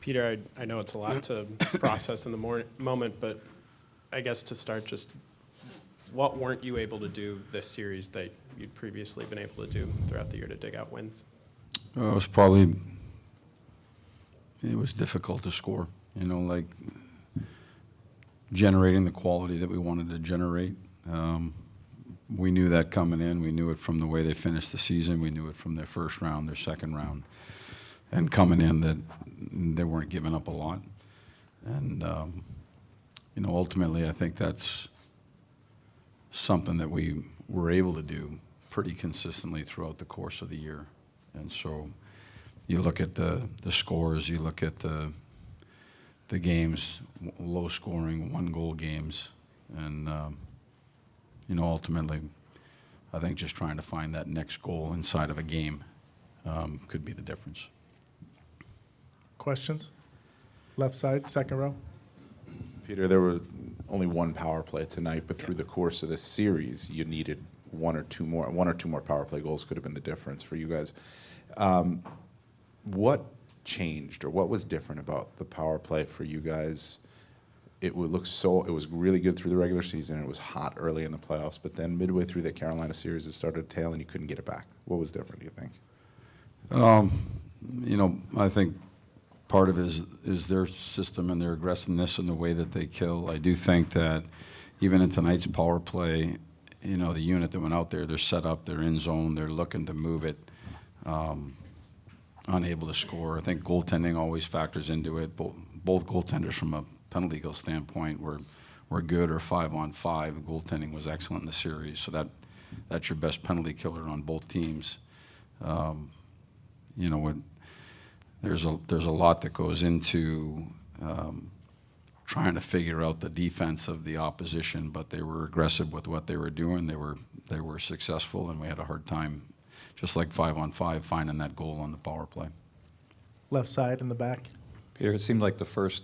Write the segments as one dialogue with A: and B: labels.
A: Peter, I know it's a lot to process in the moment, but I guess to start, just what weren't you able to do this series that you'd previously been able to do throughout the year to dig out wins?
B: It was difficult to score, like generating the quality that we wanted to generate. We knew that coming in. We knew it from the way they finished the season. We knew it from their first round, their second round. And coming in that they weren't giving up a lot. And, ultimately I think that's something that we were able to do pretty consistently throughout the course of the year. And so you look at the scores, you look at the games, low scoring, 1-goal games, and ultimately I think just trying to find that next goal inside of a game could be the difference.
C: Questions? Left side, second row.
D: Peter, there were only one power play tonight, but through the course of the series, you needed one or two more power play goals could have been the difference for you guys. What changed, or what was different about the power play for you guys? It was really good through the regular season. It was hot early in the playoffs, but then midway through the Carolina series, it started to tail, and you couldn't get it back. What was different, do you think?
B: I think part of it is their system and their aggressiveness and the way that they kill. I do think that even in tonight's power play, the unit that went out there, they're set up, they're in zone, they're looking to move it, unable to score. I think goaltending always factors into it. Both goaltenders from a penalty kill standpoint were good, or 5-on-5. Goaltending was excellent in the series, so that's your best penalty killer on both teams. There's a lot that goes into trying to figure out the defense of the opposition, but they were aggressive with what they were doing. They were successful, and we had a hard time, just like 5-on-5, finding that goal on the power play.
C: Left side in the back.
E: Peter, it seemed like the first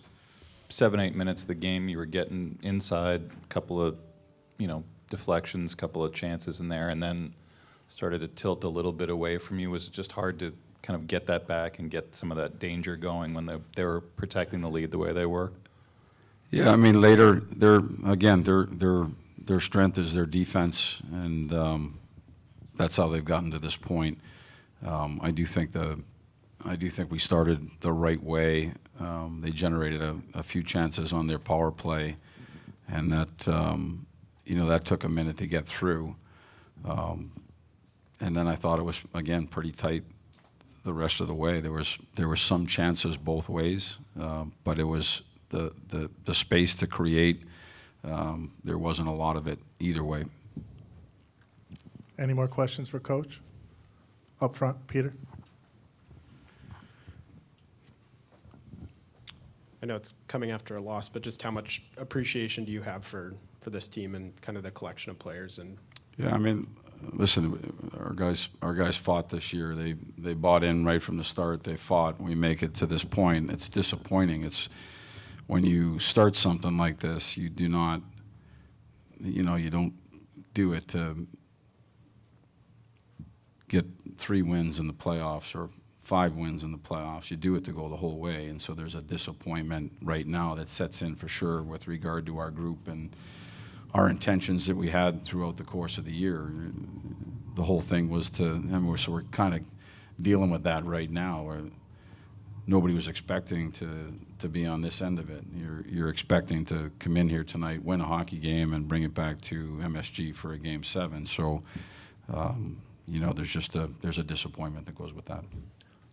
E: 7-8 minutes of the game you were getting inside, a couple of deflections, couple of chances in there, and then started to tilt a little bit away from you. Was it just hard to kind of get that back and get some of that danger going when they were protecting the lead the way they were?
B: Yeah, I mean, later, their strength is their defense, and that's how they've gotten to this point. I do think we started the right way. They generated a few chances on their power play, and that that took a minute to get through. And then I thought it was, again, pretty tight the rest of the way. There were some chances both ways, but it was the space to create. There wasn't a lot of it either way.
C: Any more questions for Coach? Up front, Peter.
A: I know it's coming after a loss, but just how much appreciation do you have for this team and kind of the collection of players? And
B: yeah, I mean, listen, our guys fought this year. They bought in right from the start. They fought. We make it to this point. It's disappointing. It's when you start something like this, you do not, you don't do it to get 3 wins in the playoffs or 5 wins in the playoffs. You do it to go the whole way, and so there's a disappointment right now that sets in for sure with regard to our group and our intentions that we had throughout the course of the year. The whole thing was so we're kind of dealing with that right now, where nobody was expecting to be on this end of it. You're expecting to come in here tonight, win a hockey game, and bring it back to MSG for a Game 7. So, there's a disappointment that goes with that.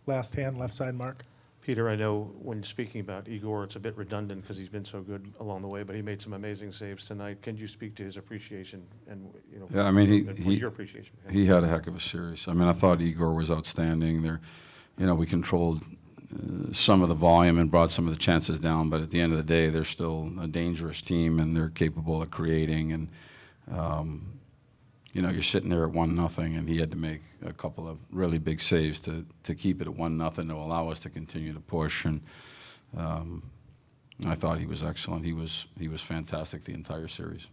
C: Last hand, left side, Mark.
F: Peter, I know when speaking about Igor, it's a bit redundant because he's been so good along the way, but he made some amazing saves tonight. Can you speak to his appreciation and
B: Yeah, I mean,
F: your appreciation?
B: He had a heck of a series. I mean, I thought Igor was outstanding. We controlled some of the volume and brought some of the chances down, but at the end of the day, they're still a dangerous team, and they're capable of creating. And you're sitting there at 1-0, and he had to make a couple of really big saves to keep it at 1-0 to allow us to continue to push. And I thought he was excellent. He was fantastic the entire series.